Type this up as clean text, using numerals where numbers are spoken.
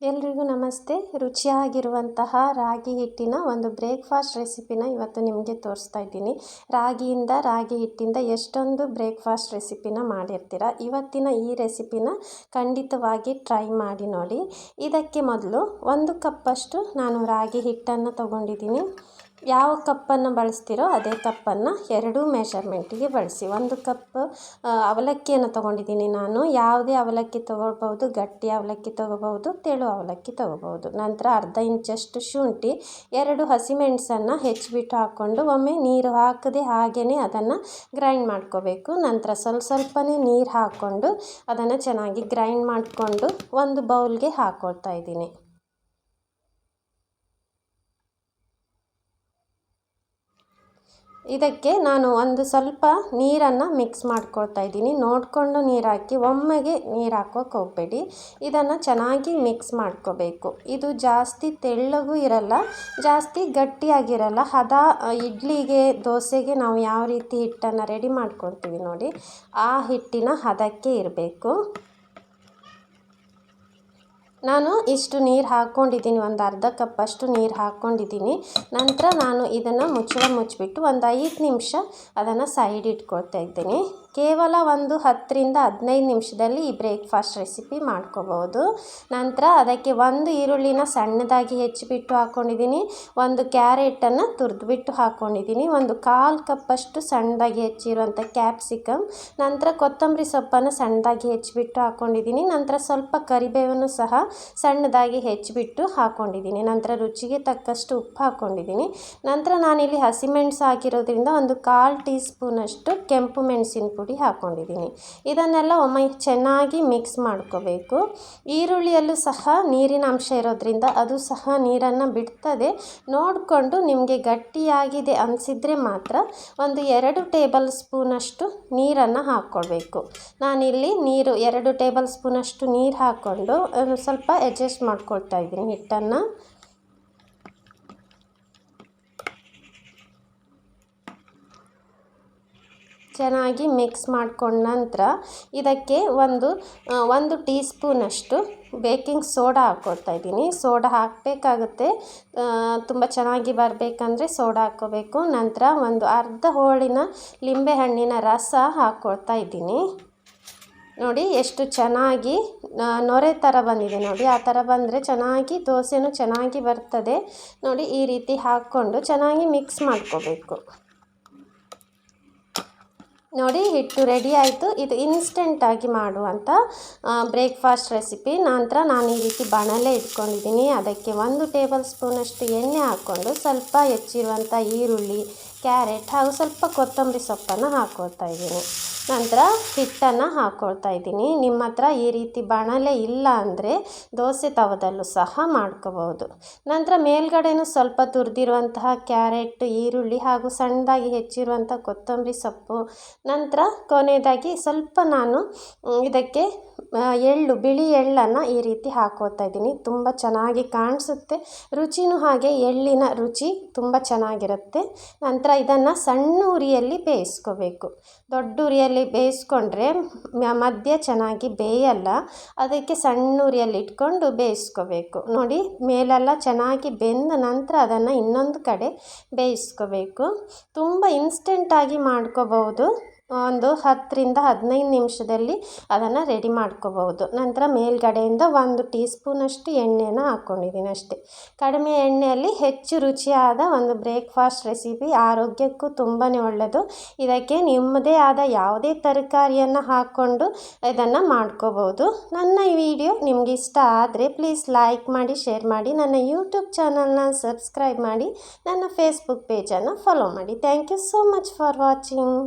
ಎಲ್ರಿಗೂ ನಮಸ್ತೆ. ರುಚಿಯಾಗಿರುವಂತಹ ರಾಗಿ ಹಿಟ್ಟಿನ ಒಂದು ಬ್ರೇಕ್ಫಾಸ್ಟ್ ರೆಸಿಪಿನ ಇವತ್ತು ನಿಮಗೆ ತೋರಿಸ್ತಾ ಇದ್ದೀನಿ. ರಾಗಿ ಹಿಟ್ಟಿಂದ ಎಷ್ಟೊಂದು ಬ್ರೇಕ್ಫಾಸ್ಟ್ ರೆಸಿಪಿನ ಮಾಡಿರ್ತೀರ. ಇವತ್ತಿನ ಈ ರೆಸಿಪಿನ ಖಂಡಿತವಾಗಿ ಟ್ರೈ ಮಾಡಿ ನೋಡಿ. ಇದಕ್ಕೆ ಮೊದಲು 1 ಕಪ್ಪಷ್ಟು ನಾನು ರಾಗಿ ಹಿಟ್ಟನ್ನು ತಗೊಂಡಿದ್ದೀನಿ. ಯಾವ ಕಪ್ಪನ್ನು ಬಳಸ್ತೀರೋ ಅದೇ ಕಪ್ಪನ್ನು 2 ಮೆಷರ್ಮೆಂಟಿಗೆ ಬಳಸಿ. 1 ಕಪ್ ಅವಲಕ್ಕಿಯನ್ನು ತೊಗೊಂಡಿದ್ದೀನಿ ನಾನು. ಯಾವುದೇ ಅವಲಕ್ಕಿ ತೊಗೊಳ್ಬೋದು, ಗಟ್ಟಿ ಅವಲಕ್ಕಿ ತೊಗೋಬೋದು, ತೆಳು ಅವಲಕ್ಕಿ ತೊಗೋಬೋದು. ನಂತರ ಅರ್ಧ ಇಂಚಷ್ಟು ಶುಂಠಿ, 2 ಹಸಿಮೆಣಸನ್ನು ಹೆಚ್ಚಿಬಿಟ್ಟು ಹಾಕ್ಕೊಂಡು ಒಮ್ಮೆ ನೀರು ಹಾಕದೆ ಹಾಗೇ ಅದನ್ನು ಗ್ರೈಂಡ್ ಮಾಡ್ಕೋಬೇಕು. ನಂತರ ಸ್ವಲ್ಪನೇ ನೀರು ಹಾಕ್ಕೊಂಡು ಅದನ್ನು ಚೆನ್ನಾಗಿ ಗ್ರೈಂಡ್ ಮಾಡಿಕೊಂಡು ಒಂದು ಬೌಲ್ಗೆ ಹಾಕ್ಕೊಳ್ತಾ ಇದ್ದೀನಿ. ಇದಕ್ಕೆ ನಾನು ಒಂದು ಸ್ವಲ್ಪ ನೀರನ್ನು ಮಿಕ್ಸ್ ಮಾಡ್ಕೊಳ್ತಾ ಇದ್ದೀನಿ. ನೋಡಿಕೊಂಡು ನೀರು ಹಾಕಿ, ಒಮ್ಮೆಗೆ ನೀರು ಹಾಕೋಕೆ ಹೋಗಬೇಡಿ. ಇದನ್ನು ಚೆನ್ನಾಗಿ ಮಿಕ್ಸ್ ಮಾಡ್ಕೋಬೇಕು. ಇದು ಜಾಸ್ತಿ ತೆಳ್ಳಗೂ ಇರಲ್ಲ, ಜಾಸ್ತಿ ಗಟ್ಟಿಯಾಗಿರಲ್ಲ. ಇಡ್ಲಿಗೆ, ದೋಸೆಗೆ ನಾವು ಯಾವ ರೀತಿ ಹಿಟ್ಟನ್ನು ರೆಡಿ ಮಾಡ್ಕೊಳ್ತೀವಿ ನೋಡಿ, ಆ ಹಿಟ್ಟಿನ ಹದಕ್ಕೆ ಇರಬೇಕು. ನಾನು ಇಷ್ಟು ನೀರು ಹಾಕ್ಕೊಂಡಿದ್ದೀನಿ, ಒಂದು ಅರ್ಧ ಕಪ್ಪಷ್ಟು ನೀರು ಹಾಕ್ಕೊಂಡಿದ್ದೀನಿ. ನಂತರ ನಾನು ಇದನ್ನು ಮುಚ್ಚಳ ಮುಚ್ಚಿಬಿಟ್ಟು ಒಂದು 5 ನಿಮಿಷ ಅದನ್ನು ಸೈಡ್ ಇಟ್ಕೊಳ್ತಾ ಇದ್ದೀನಿ. ಕೇವಲ ಒಂದು 10ರಿಂದ 15 ನಿಮಿಷದಲ್ಲಿ ಈ ಬ್ರೇಕ್ಫಾಸ್ಟ್ ರೆಸಿಪಿ ಮಾಡ್ಕೋಬೋದು. ನಂತರ ಅದಕ್ಕೆ 1 ಈರುಳ್ಳಿನ ಸಣ್ಣದಾಗಿ ಹೆಚ್ಚಿಬಿಟ್ಟು ಹಾಕ್ಕೊಂಡಿದ್ದೀನಿ. 1 ಕ್ಯಾರೆಟನ್ನು ತುರಿದ್ಬಿಟ್ಟು ಹಾಕ್ಕೊಂಡಿದ್ದೀನಿ. 1/4 ಕಪ್ಪಷ್ಟು ಸಣ್ಣದಾಗಿ ಹೆಚ್ಚಿರುವಂಥ ಕ್ಯಾಪ್ಸಿಕಮ್, ನಂತರ ಕೊತ್ತಂಬರಿ ಸೊಪ್ಪನ್ನು ಸಣ್ಣದಾಗಿ ಹೆಚ್ಚಿಬಿಟ್ಟು ಹಾಕ್ಕೊಂಡಿದ್ದೀನಿ. ನಂತರ ಸ್ವಲ್ಪ ಕರಿಬೇವನ್ನು ಸಹ ಸಣ್ಣದಾಗಿ ಹೆಚ್ಚಿಬಿಟ್ಟು ಹಾಕ್ಕೊಂಡಿದ್ದೀನಿ. ನಂತರ ರುಚಿಗೆ ತಕ್ಕಷ್ಟು ಉಪ್ಪು ಹಾಕ್ಕೊಂಡಿದ್ದೀನಿ. ನಂತರ ನಾನಿಲ್ಲಿ ಹಸಿಮೆಣಸು ಹಾಕಿರೋದ್ರಿಂದ 1/4 ಟೀ ಸ್ಪೂನಷ್ಟು ಕೆಂಪು ಮೆಣಸಿನ ಪುಡಿ ಹಾಕ್ಕೊಂಡಿದ್ದೀನಿ. ಇದನ್ನೆಲ್ಲ ಒಮ್ಮೆ ಚೆನ್ನಾಗಿ ಮಿಕ್ಸ್ ಮಾಡ್ಕೋಬೇಕು. ಈರುಳ್ಳಿಯಲ್ಲೂ ಸಹ ನೀರಿನ ಅಂಶ ಇರೋದ್ರಿಂದ ಅದು ಸಹ ನೀರನ್ನು ಬಿಡ್ತದೆ. ನೋಡಿಕೊಂಡು ನಿಮಗೆ ಗಟ್ಟಿಯಾಗಿದೆ ಅನಿಸಿದರೆ ಮಾತ್ರ 2 ಟೇಬಲ್ ಸ್ಪೂನಷ್ಟು ನೀರನ್ನು ಹಾಕ್ಕೊಳ್ಬೇಕು. ನಾನಿಲ್ಲಿ 2 ಟೇಬಲ್ ಸ್ಪೂನಷ್ಟು ನೀರು ಹಾಕ್ಕೊಂಡು ಸ್ವಲ್ಪ ಅಡ್ಜಸ್ಟ್ ಮಾಡ್ಕೊಳ್ತಾ ಇದ್ದೀನಿ ಹಿಟ್ಟನ್ನು. ಚೆನ್ನಾಗಿ ಮಿಕ್ಸ್ ಮಾಡ್ಕೊಂಡ ನಂತರ ಇದಕ್ಕೆ ಒಂದು ಟೀ ಸ್ಪೂನಷ್ಟು ಬೇಕಿಂಗ್ ಸೋಡಾ ಹಾಕ್ಕೊಳ್ತಾ ಇದ್ದೀನಿ. ಸೋಡಾ ಹಾಕಬೇಕಾಗುತ್ತೆ, ತುಂಬ ಚೆನ್ನಾಗಿ ಬರಬೇಕಂದ್ರೆ ಸೋಡಾ ಹಾಕ್ಕೋಬೇಕು. ನಂತರ ಒಂದು ಅರ್ಧ ಹೋಳಿನ ಲಿಂಬೆಹಣ್ಣಿನ ರಸ ಹಾಕ್ಕೊಳ್ತಾ ಇದ್ದೀನಿ. ನೋಡಿ ಎಷ್ಟು ಚೆನ್ನಾಗಿ ನೊರೆ ಥರ ಬಂದಿದೆ ನೋಡಿ. ಆ ಥರ ಬಂದರೆ ಚೆನ್ನಾಗಿ ದೋಸೆನೂ ಚೆನ್ನಾಗಿ ಬರ್ತದೆ ನೋಡಿ. ಈ ರೀತಿ ಹಾಕ್ಕೊಂಡು ಚೆನ್ನಾಗಿ ಮಿಕ್ಸ್ ಮಾಡ್ಕೋಬೇಕು. ನೋಡಿ, ಹಿಟ್ಟು ರೆಡಿ ಆಯಿತು. ಇದು ಇನ್ಸ್ಟೆಂಟಾಗಿ ಮಾಡುವಂಥ ಬ್ರೇಕ್ಫಾಸ್ಟ್ ರೆಸಿಪಿ. ನಂತರ ನಾನು ಈ ರೀತಿ ಬಾಣಲೆ ಇಟ್ಕೊಂಡಿದ್ದೀನಿ. ಅದಕ್ಕೆ 1 ಟೇಬಲ್ ಸ್ಪೂನಷ್ಟು ಎಣ್ಣೆ ಹಾಕ್ಕೊಂಡು ಸ್ವಲ್ಪ ಹೆಚ್ಚಿರುವಂಥ ಈರುಳ್ಳಿ, ಕ್ಯಾರೆಟ್ ಹಾಗೂ ಸ್ವಲ್ಪ ಕೊತ್ತಂಬರಿ ಸೊಪ್ಪನ್ನು ಹಾಕ್ಕೊಳ್ತಾ ಇದ್ದೀನಿ. ನಂತರ ಹಿಟ್ಟನ್ನು ಹಾಕ್ಕೊಳ್ತಾ ಇದ್ದೀನಿ. ನಿಮ್ಮ ಹತ್ರ ಈ ರೀತಿ ಬಾಣಲೆ ಇಲ್ಲ ಅಂದರೆ ದೋಸೆ ತವದಲ್ಲೂ ಸಹ ಮಾಡ್ಕೋಬೋದು. ನಂತರ ಮೇಲ್ಗಡೆನೂ ಸ್ವಲ್ಪ ತುರಿದಿರುವಂತಹ ಕ್ಯಾರೆಟ್, ಈರುಳ್ಳಿ ಹಾಗೂ ಸಣ್ಣದಾಗಿ ಹೆಚ್ಚಿರುವಂಥ ಕೊತ್ತಂಬರಿ ಸೊಪ್ಪು, ನಂತರ ಕೊನೆಯದಾಗಿ ಸ್ವಲ್ಪ ನಾನು ಇದಕ್ಕೆ ಬಿಳಿ ಎಳ್ಳನ್ನು ಈ ರೀತಿ ಹಾಕ್ಕೋತಾ ಇದ್ದೀನಿ. ತುಂಬ ಚೆನ್ನಾಗಿ ಕಾಣಿಸುತ್ತೆ, ರುಚಿನೂ ಹಾಗೆ ಎಳ್ಳಿನ ರುಚಿ ತುಂಬ ಚೆನ್ನಾಗಿರುತ್ತೆ. ನಂತರ ಇದನ್ನು ಸಣ್ಣ ಉರಿಯಲ್ಲಿ ಬೇಯಿಸ್ಕೋಬೇಕು. ದೊಡ್ಡ ಉರಿಯಲ್ಲಿ ಬೇಯಿಸ್ಕೊಂಡ್ರೆ ಮಧ್ಯ ಚೆನ್ನಾಗಿ ಬೇಯಲ್ಲ. ಅದಕ್ಕೆ ಸಣ್ಣ ಉರಿಯಲ್ಲಿ ಇಟ್ಕೊಂಡು ಬೇಯಿಸ್ಕೋಬೇಕು. ನೋಡಿ, ಮೇಲೆಲ್ಲ ಚೆನ್ನಾಗಿ ಬೆಂದ ನಂತರ ಅದನ್ನು ಇನ್ನೊಂದು ಕಡೆ ಬೇಯಿಸ್ಕೋಬೇಕು. ತುಂಬ ಇನ್ಸ್ಟೆಂಟಾಗಿ ಮಾಡ್ಕೋಬಹುದು. ಒಂದು 10ರಿಂದ 15 ನಿಮಿಷದಲ್ಲಿ ಅದನ್ನು ರೆಡಿ ಮಾಡ್ಕೋಬಹುದು. ನಂತರ ಮೇಲ್ಗಡೆಯಿಂದ 1 ಟೀ ಸ್ಪೂನಷ್ಟು ಎಣ್ಣೆನ ಹಾಕ್ಕೊಂಡಿದ್ದೀನಿ ಅಷ್ಟೇ. ಕಡಿಮೆ ಎಣ್ಣೆಯಲ್ಲಿ ಹೆಚ್ಚು ರುಚಿಯಾದ ಒಂದು ಬ್ರೇಕ್ಫಾಸ್ಟ್ ರೆಸಿಪಿ, ಆರೋಗ್ಯಕ್ಕೂ ತುಂಬಾ ಒಳ್ಳೆಯದು. ಇದಕ್ಕೆ ನಿಮ್ಮದೇ ಆದ ಯಾವುದೇ ತರಕಾರಿಯನ್ನು ಹಾಕ್ಕೊಂಡು ಇದನ್ನು ಮಾಡ್ಕೋಬೋದು. ನನ್ನ ಈ ವಿಡಿಯೋ ನಿಮ್ಗೆ ಇಷ್ಟ ಆದರೆ ಪ್ಲೀಸ್ ಲೈಕ್ ಮಾಡಿ, ಶೇರ್ ಮಾಡಿ, ನನ್ನ ಯೂಟ್ಯೂಬ್ ಚಾನಲ್ನ ಸಬ್ಸ್ಕ್ರೈಬ್ ಮಾಡಿ, ನನ್ನ ಫೇಸ್ಬುಕ್ ಪೇಜನ್ನು ಫಾಲೋ ಮಾಡಿ. Thank you so much for watching.